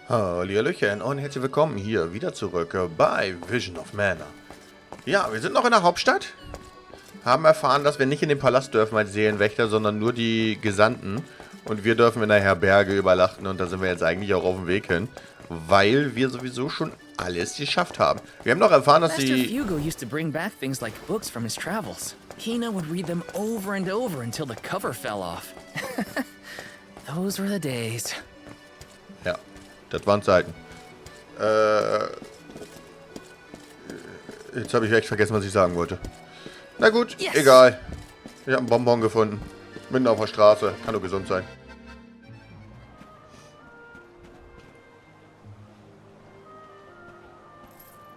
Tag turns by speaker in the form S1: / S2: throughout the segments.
S1: Hallihallöchen und herzlich willkommen hier wieder zurück bei Vision of Mana. Ja, wir sind noch in der Hauptstadt, haben erfahren, dass wir nicht in den Palast dürfen als Seelenwächter, sondern nur die Gesandten. Und wir dürfen in der Herberge übernachten und da sind wir jetzt eigentlich auch auf dem Weg hin, weil wir sowieso schon alles geschafft haben. Wir haben noch erfahren, dass
S2: Master
S1: die...
S2: Hugo used to bring back things like books from his travels. Kina would read them over and over until the cover fell off. Those were the days.
S1: Ja, das waren Zeiten. Jetzt habe ich echt vergessen, was ich sagen wollte. Na gut,
S2: Yes.
S1: egal. Ich habe einen Bonbon gefunden. Mitten auf der Straße. Kann nur gesund sein.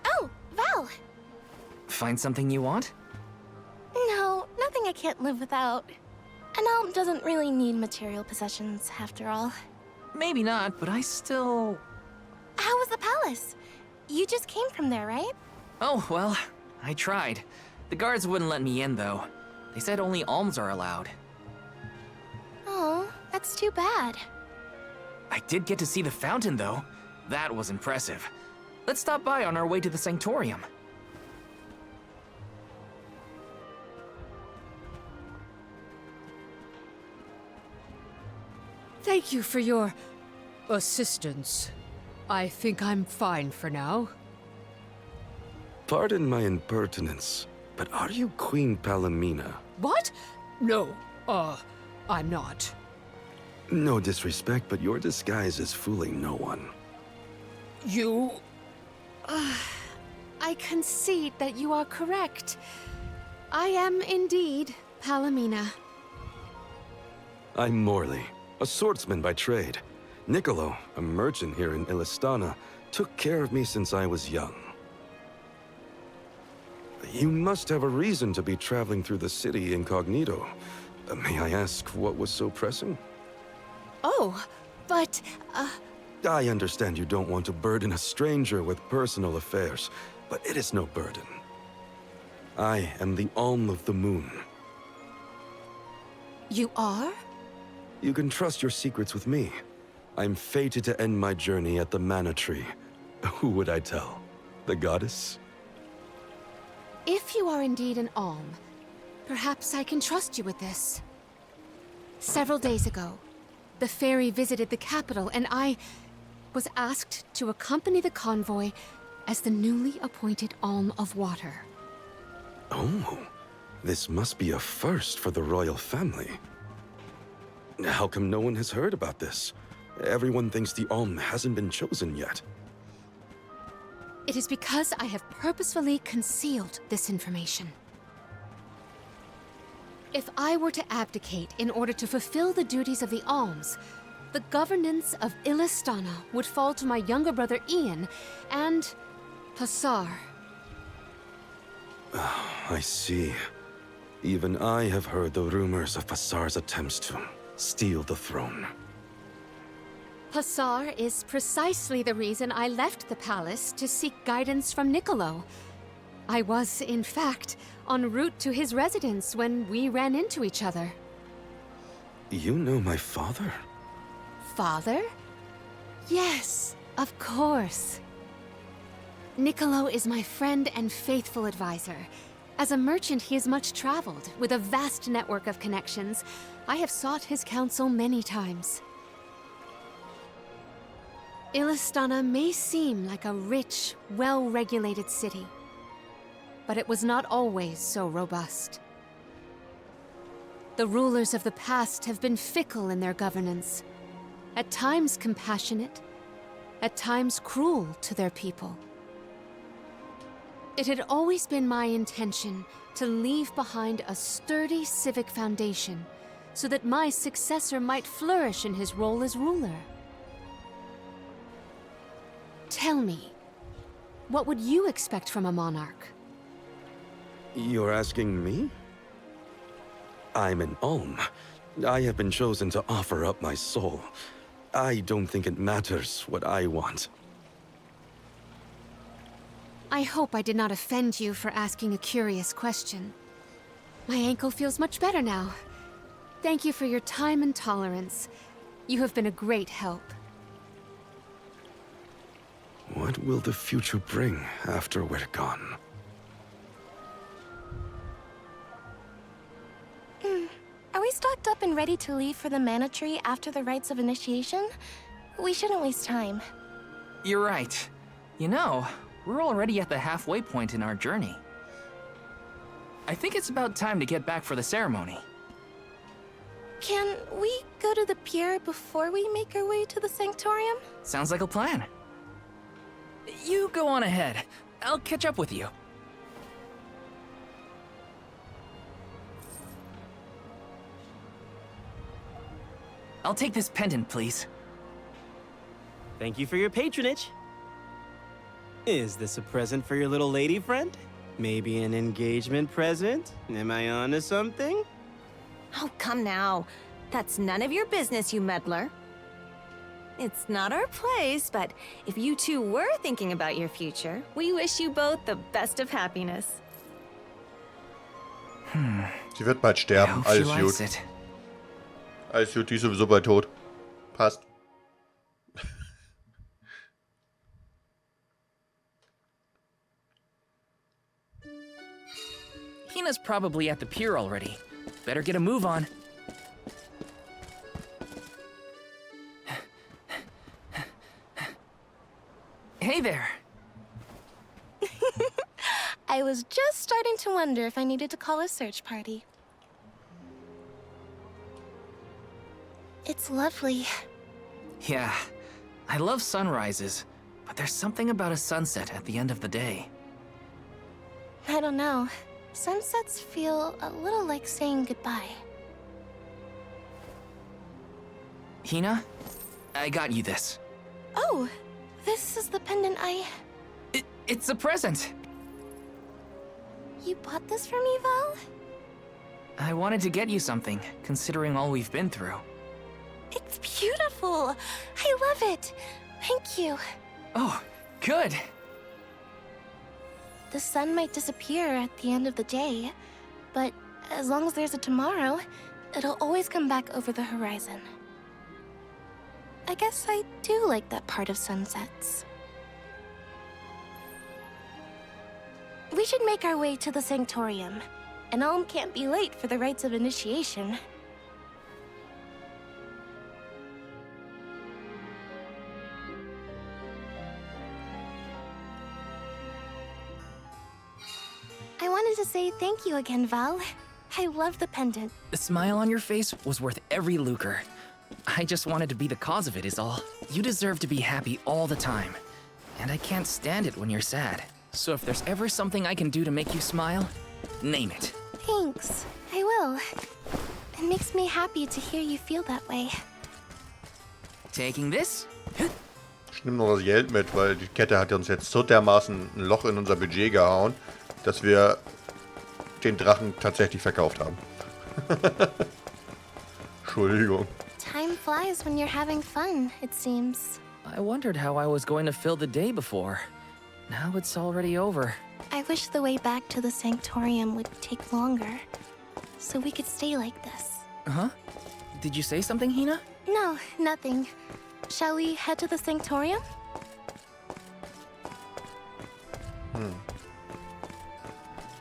S3: Oh, Val!
S2: Find something you want?
S3: No, nothing I can't live without. An elm doesn't really need material possessions, after all.
S2: Maybe not, but I still...
S3: How was the palace? You just came from there, right?
S2: Oh, well, I tried. The guards wouldn't let me in, though. They said only alms are allowed.
S3: Oh, that's too bad.
S2: I did get to see the fountain, though. That was impressive. Let's stop by on our way to the sanctorium.
S4: Thank you for your assistance. I think I'm fine for now.
S5: Pardon my impertinence, but are you Queen Palomina?
S4: What? No, I'm not.
S5: No disrespect, but your disguise is fooling no one.
S4: You... I concede that you are correct. I am indeed Palomina.
S5: I'm Morley, a swordsman by trade. Niccolo, a merchant here in Illistana, took care of me since I was young. You must have a reason to be traveling through the city incognito. May I ask what was so pressing?
S4: Oh, but,
S5: I understand you don't want to burden a stranger with personal affairs, but it is no burden. I am the Alm of the Moon.
S4: You are?
S5: You can trust your secrets with me. I'm fated to end my journey at the Mana Tree. Who would I tell? The goddess?
S4: If you are indeed an alm, perhaps I can trust you with this. Several days ago, the fairy visited the capital, and I was asked to accompany the convoy as the newly appointed Alm of Water.
S5: Oh, this must be a first for the royal family. How come no one has heard about this? Everyone thinks the Alm hasn't been chosen yet.
S4: It is because I have purposefully concealed this information. If I were to abdicate in order to fulfill the duties of the alms, the governance of Illistana would fall to my younger brother Ian and Passar.
S5: I see. Even I have heard the rumors of Passar's attempts to steal the throne.
S4: Passar is precisely the reason I left the palace to seek guidance from Niccolo. I was, in fact, en route to his residence when we ran into each other.
S5: You know my father?
S4: Father? Yes, of course. Niccolo is my friend and faithful advisor. As a merchant, he is much traveled, with a vast network of connections. I have sought his counsel many times. Illistana may seem like a rich, well-regulated city, but it was not always so robust. The rulers of the past have been fickle in their governance, at times compassionate, at times cruel to their people. It had always been my intention to leave behind a sturdy civic foundation so that my successor might flourish in his role as ruler. Tell me, what would you expect from a monarch?
S5: You're asking me? I'm an Alm. I have been chosen to offer up my soul. I don't think it matters what I want.
S4: I hope I did not offend you for asking a curious question. My ankle feels much better now. Thank you for your time and tolerance. You have been a great help.
S5: What will the future bring after we're gone?
S3: Are we stocked up and ready to leave for the Mana Tree after the rites of initiation? We shouldn't waste time.
S2: You're right. You know, we're already at the halfway point in our journey. I think it's about time to get back for the ceremony.
S3: Can we go to the pier before we make our way to the Sanctorium?
S2: Sounds like a plan. You go on ahead. I'll catch up with you. I'll take this pendant, please.
S6: Thank you for your patronage. Is this a present for your little lady friend? Maybe an engagement present? Am I onto something?
S7: Oh, come now. That's none of your business, you meddler. It's not our place, but if you two were thinking about your future, we wish you both the best of happiness.
S1: Sie wird bald sterben.
S2: I hope she
S1: Alles
S2: likes
S1: gut.
S2: it.
S1: Alles gut, die ist sowieso bald tot. Passt.
S2: Hina's probably at the pier already. Better get a move on. Hey there.
S3: I was just starting to wonder if I needed to call a search party. It's lovely.
S2: Yeah, I love sunrises, but there's something about a sunset at the end of the day.
S3: I don't know. Sunsets feel a little like saying goodbye.
S2: Hina, I got you this.
S3: Oh, this is the pendant
S2: It's a present.
S3: You bought this for me, Val?
S2: I wanted to get you something, considering all we've been through.
S3: It's beautiful. I love it. Thank you.
S2: Oh, good.
S3: The sun might disappear at the end of the day, but as long as there's a tomorrow, it'll always come back over the horizon. I guess I do like that part of sunsets. We should make our way to the Sanctorium. An alm can't be late for the rites of initiation. I wanted to say thank you again, Val. I love the pendant.
S2: The smile on your face was worth every lucre. I just wanted to be the cause of it is all. You deserve to be happy all the time. And I can't stand it when you're sad. So if there's ever something I can do to make you smile, name it.
S3: Thanks. I will. It makes me happy to hear you feel that way.
S2: Taking this?
S1: Ich nehme noch das Geld mit, weil die Kette hat uns jetzt so dermaßen ein Loch in unser Budget gehauen, dass wir den Drachen tatsächlich verkauft haben. Entschuldigung.
S3: Time flies when you're having fun, it seems.
S2: I wondered how I was going to fill the day before. Now it's already over.
S3: I wish the way back to the Sanctorium would take longer, so we could stay like this.
S2: Huh? Did you say something, Hina?
S3: No, nothing. Shall we head to the Sanctorium?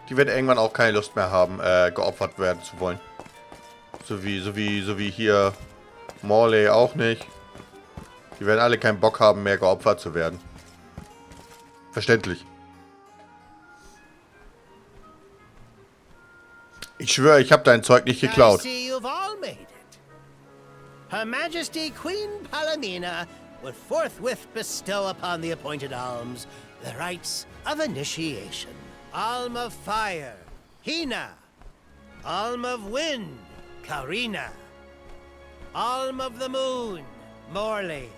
S1: Die werden irgendwann auch keine Lust mehr haben, geopfert werden zu wollen. So wie hier Morley auch nicht. Die werden alle keinen Bock haben, mehr geopfert zu werden. Verständlich. Ich schwöre, ich habe dein Zeug nicht geklaut.
S8: I see you've all made it. Her Majesty Queen Palamina would forthwith bestow upon the appointed alms the rites of initiation. Alm of Fire, Hina. Alm of Wind, Karina. Alm of the Moon, Morley.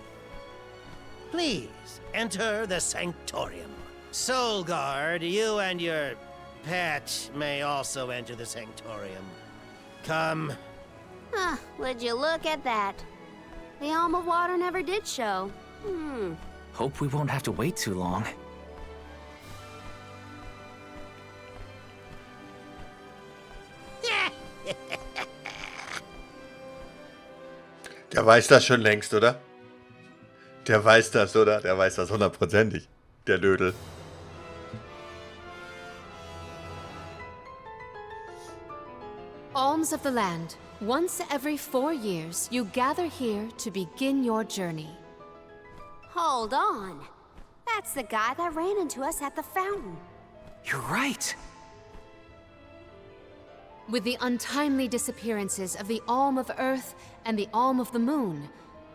S8: Please enter the Sanctorium. Soul Guard, you and your pet may also enter the Sanctorium. Come.
S9: Huh, would you look at that? The Alm of Water never did show.
S2: Hope we won't have to wait too long.
S1: Der weiß das schon längst, oder? Der weiß das, oder? Der weiß das hundertprozentig. Der Dödel.
S4: Alms of the land. Once every 4 years, you gather here to begin your journey.
S9: Hold on. That's the guy that ran into us at the fountain.
S2: You're right.
S4: With the untimely disappearances of the Alm of Earth and the Alm of the Moon,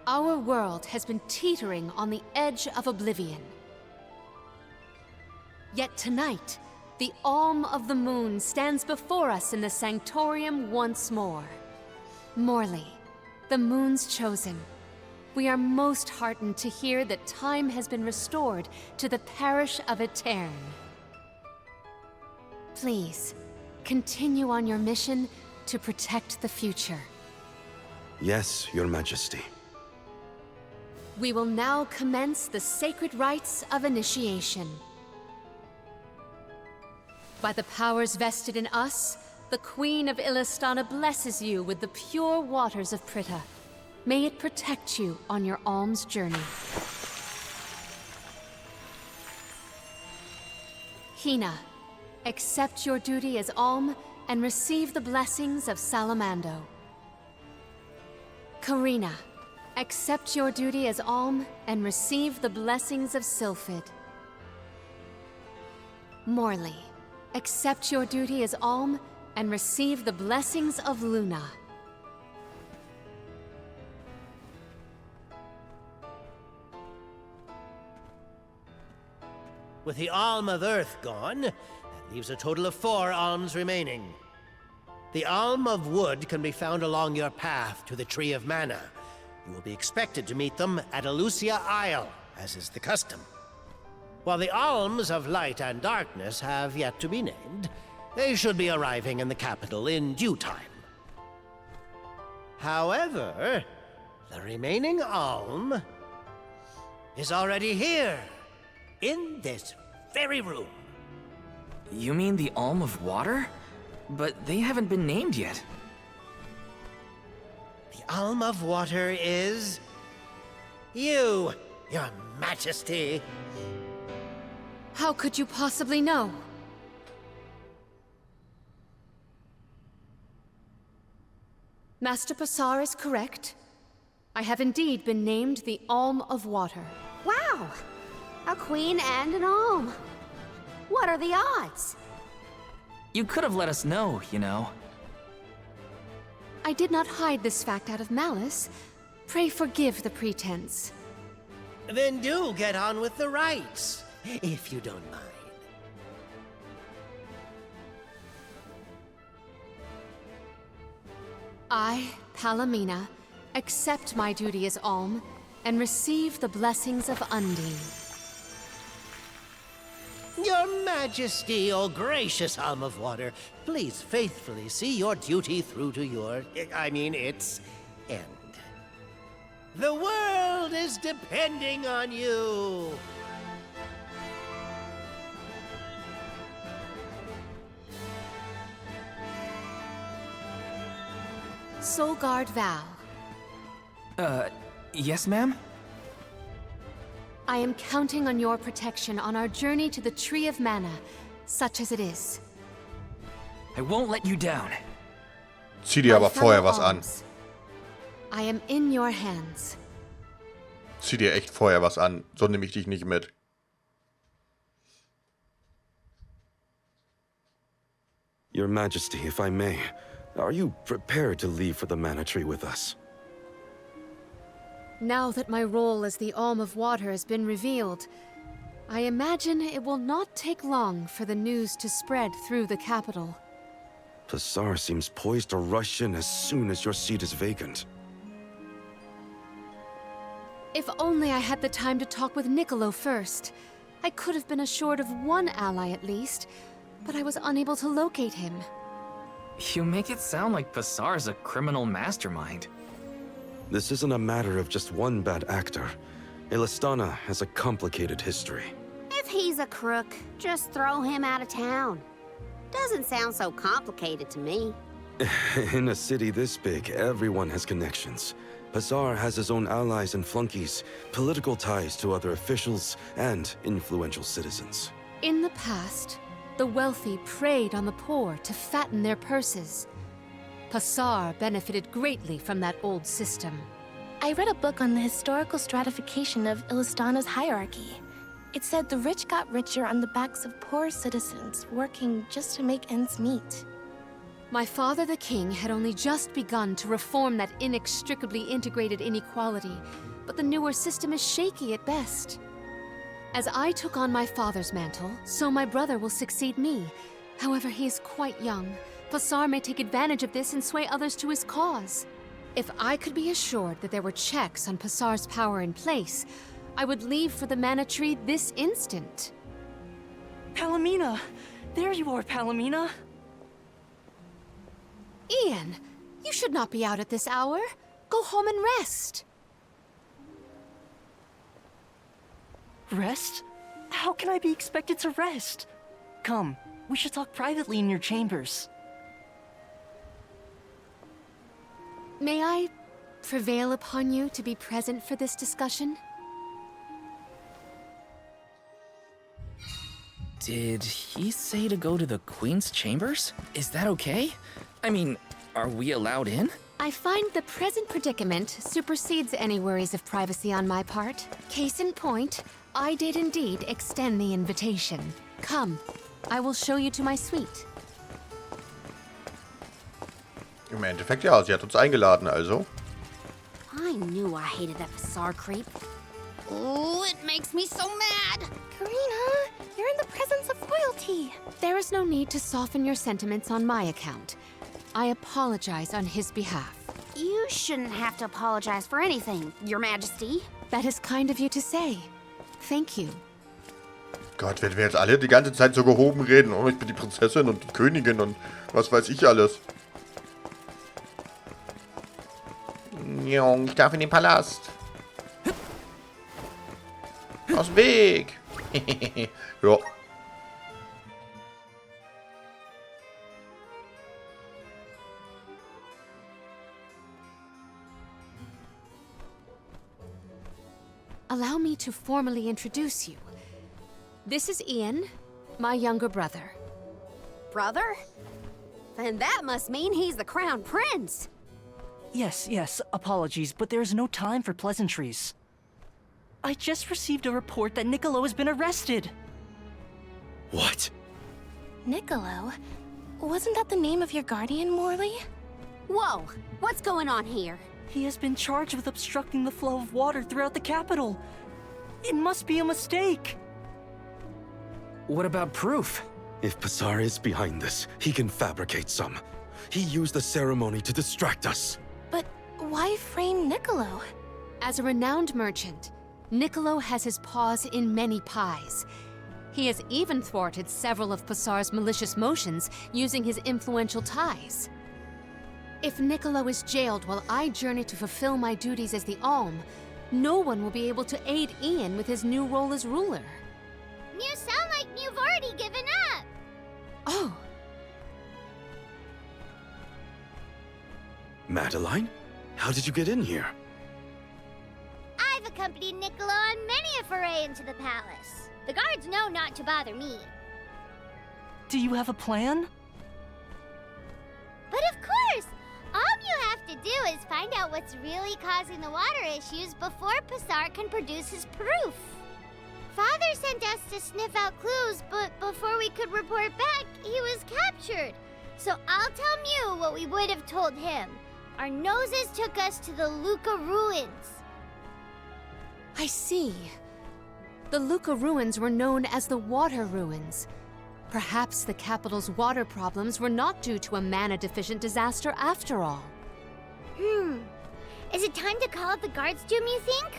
S4: our world has been teetering on the edge of oblivion. Yet tonight, the Alm of the Moon stands before us in the Sanctorium once more. Morley, the Moon's chosen, we are most heartened to hear that time has been restored to the parish of Etern. Please, continue on your mission to protect the future.
S5: Yes, Your Majesty.
S4: We will now commence the sacred rites of initiation. By the powers vested in us, the Queen of Illistana blesses you with the pure waters of Pritta. May it protect you on your alms journey. Hina, accept your duty as alm and receive the blessings of Salamando. Karina, accept your duty as alm and receive the blessings of Sylphid. Morley, accept your duty as alm and receive the blessings of Luna.
S8: With the Alm of Earth gone, that leaves a total of 4 alms remaining. The Alm of Wood can be found along your path to the Tree of Mana. You will be expected to meet them at Elusia Isle, as is the custom. While the Alms of Light and Darkness have yet to be named, they should be arriving in the capital in due time. However, the remaining Alm is already here, in this very room.
S2: You mean the Alm of Water? But they haven't been named yet.
S8: The Alm of Water is... you, Your Majesty.
S4: How could you possibly know? Master Passar is correct. I have indeed been named the Alm of Water.
S9: Wow! A queen and an alm. What are the odds?
S2: You could have let us know, you know.
S4: I did not hide this fact out of malice. Pray forgive the pretense.
S8: Then do get on with the rites, if you don't mind.
S4: I, Palomina, accept my duty as alm and receive the blessings of Undine.
S8: Your Majesty, O gracious Alm of Water, please faithfully see your duty through to its end. The world is depending on you.
S4: Solgard Val,
S2: Yes, ma'am?
S4: I am counting on your protection on our journey to the Tree of Mana, such as it is.
S2: I won't let you down.
S1: Zieh dir aber
S4: My
S1: vorher
S4: fellow
S1: was an.
S4: alms, I am in your hands.
S1: Zieh dir echt vorher was an. So nehme ich dich nicht mit.
S5: Your Majesty, if I may, are you prepared to leave for the Mana Tree with us?
S4: Now that my role as the Alm of Water has been revealed, I imagine it will not take long for the news to spread through the capital.
S5: Passar seems poised to rush in as soon as your seat is vacant.
S4: If only I had the time to talk with Niccolo first. I could have been assured of one ally at least, but I was unable to locate him.
S2: You make it sound like Passar's a criminal mastermind.
S5: This isn't a matter of just one bad actor. Illistana has a complicated history.
S9: If he's a crook, just throw him out of town. Doesn't sound so complicated to me.
S5: In a city this big, everyone has connections. Pasar has his own allies and flunkies, political ties to other officials, and influential citizens.
S4: In the past, the wealthy preyed on the poor to fatten their purses. Pasar benefited greatly from that old system.
S3: I read a book on the historical stratification of Illistana's hierarchy. It said the rich got richer on the backs of poor citizens working just to make ends meet.
S4: My father the king had only just begun to reform that inextricably integrated inequality, but the newer system is shaky at best. As I took on my father's mantle, so my brother will succeed me. However, he is quite young. Pasar may take advantage of this and sway others to his cause. If I could be assured that there were checks on Pasar's power in place, I would leave for the Mana Tree this instant.
S10: Palomina! There you are, Palomina!
S4: Ian, you should not be out at this hour. Go home and rest.
S10: Rest? How can I be expected to rest? Come, we should talk privately in your chambers.
S4: May I prevail upon you to be present for this discussion?
S2: Did he say to go to the Queen's chambers? Is that okay? I mean, are we allowed in?
S4: I find the present predicament supersedes any worries of privacy on my part. Case in point, I did indeed extend the invitation. Come, I will show you to my suite.
S1: Im Endeffekt ja, sie hat uns eingeladen, also.
S9: I knew I hated that Pasar creep. Oh, it makes me so mad!
S3: Karina, you're in the presence of royalty.
S4: There is no need to soften your sentiments on my account. I apologize on his behalf.
S9: You shouldn't have to apologize for anything, Your Majesty.
S4: That is kind of you to say. Thank you.
S1: Gott, werden wir jetzt alle die ganze Zeit so gehoben reden? Oh, ich bin die Prinzessin und die Königin und was weiß ich alles. Jung, ich darf in den Palast. Aus dem Weg. Ja.
S4: Allow me to formally introduce you. This is Ian, my younger brother.
S9: Brother? Then that must mean he's the crown prince.
S10: Yes, apologies, but there is no time for pleasantries. I just received a report that Niccolo has been arrested.
S5: What?
S3: Niccolo? Wasn't that the name of your guardian, Morley?
S9: Whoa, what's going on here?
S10: He has been charged with obstructing the flow of water throughout the capital. It must be a mistake.
S2: What about proof?
S5: If Pasar is behind this, he can fabricate some. He used the ceremony to distract us.
S3: But why frame Niccolo?
S4: As a renowned merchant, Niccolo has his paws in many pies. He has even thwarted several of Pasar's malicious motions using his influential ties. If Niccolo is jailed while I journey to fulfill my duties as the Alm, no one will be able to aid Ian with his new role as ruler.
S11: You sound like you've already given up.
S4: Oh.
S5: Madeline? How did you get in here?
S11: I've accompanied Niccolo on many a foray into the palace. The guards know not to bother me.
S10: Do you have a plan?
S11: But of course! All you have to do is find out what's really causing the water issues before Pasar can produce his proof. Father sent us to sniff out clues, but before we could report back, he was captured. So I'll tell Mew what we would have told him. Our noses took us to the Luca ruins.
S4: I see. The Luca ruins were known as the Water Ruins. Perhaps the capital's water problems were not due to a mana-deficient disaster after all.
S11: Is it time to call up the guards, Jim, you think?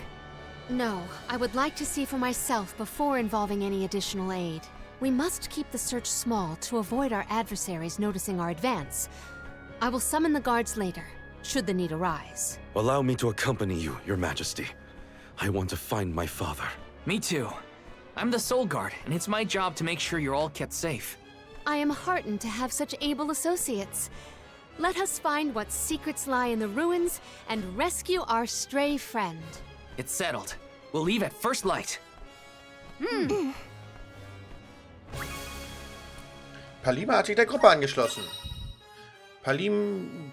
S4: No, I would like to see for myself before involving any additional aid. We must keep the search small to avoid our adversaries noticing our advance. I will summon the guards later, should the need arise.
S5: Allow me to accompany you, Your Majesty. I want to find my father.
S2: Me too. I'm the Soul Guard, and it's my job to make sure you're all kept safe.
S4: I am heartened to have such able associates. Let us find what secrets lie in the ruins and rescue our stray friend.
S2: It's settled. We'll leave at first light.
S1: Palima hat sich der Gruppe angeschlossen.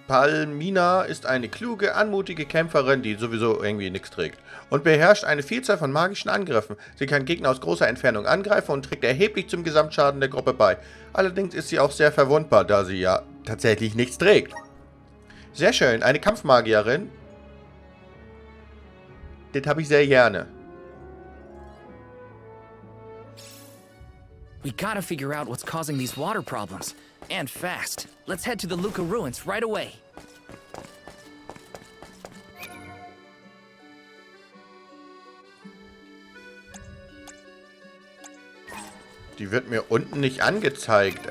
S1: Palmina ist eine kluge, anmutige Kämpferin, die sowieso irgendwie nichts trägt. Und beherrscht eine Vielzahl von magischen Angriffen. Sie kann Gegner aus großer Entfernung angreifen und trägt erheblich zum Gesamtschaden der Gruppe bei. Allerdings ist sie auch sehr verwundbar, da sie ja tatsächlich nichts trägt. Sehr schön, eine Kampfmagierin. Das habe ich sehr gerne.
S2: We gotta figure out what's causing these water problems. And fast. Let's head to the Luca ruins right away.
S1: Die wird mir unten nicht angezeigt.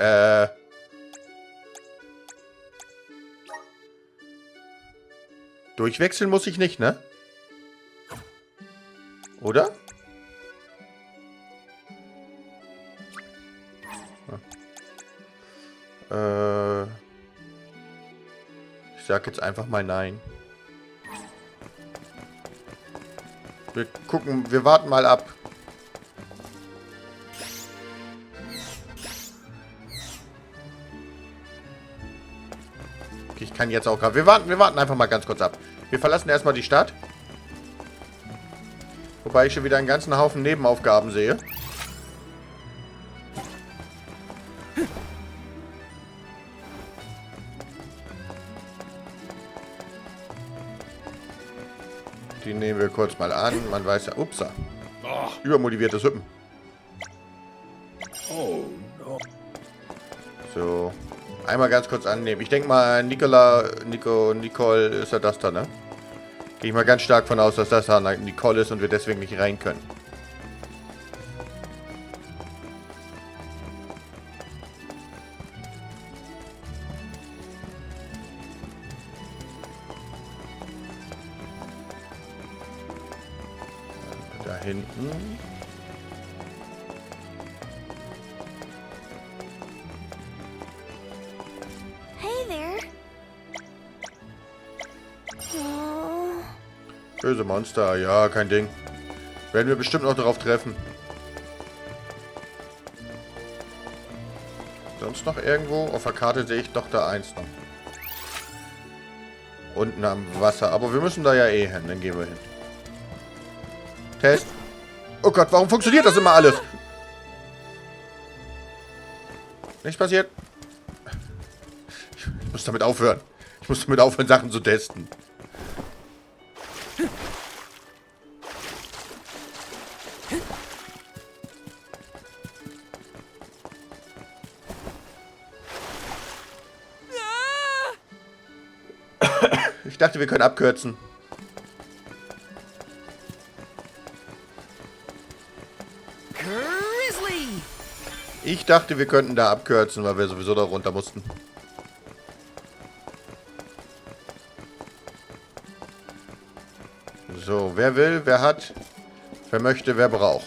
S1: Durchwechseln muss ich nicht, ne? Oder? Ich sag jetzt einfach mal nein. Wir gucken, wir warten mal ab. Okay, ich kann jetzt auch gerade. Wir warten einfach mal ganz kurz ab. Wir verlassen erstmal die Stadt. Wobei ich schon wieder einen ganzen Haufen Nebenaufgaben sehe. Die nehmen wir kurz mal an. Man weiß ja, upsa. Oh, übermotiviertes Hüppen.
S12: Oh, no.
S1: So. Einmal ganz kurz annehmen. Ich denke mal, Nicole ist ja das da, ne? Gehe ich mal ganz stark von aus, dass das da Nicole ist und wir deswegen nicht rein können. Da hinten.
S11: Hey there. Oh.
S1: Böse Monster, ja, kein Ding. Werden wir bestimmt noch darauf treffen. Sonst noch irgendwo? Auf der Karte sehe ich doch da eins noch. Unten am Wasser. Aber wir müssen da ja eh hin. Dann gehen wir hin. Test. Oh Gott, warum funktioniert das immer alles? Nichts passiert. Ich muss damit aufhören. Ich muss damit aufhören, Sachen zu testen. Ich dachte, wir können abkürzen. Ich dachte, wir könnten da abkürzen, weil wir sowieso da runter mussten. So, wer will, wer hat, wer möchte, wer braucht.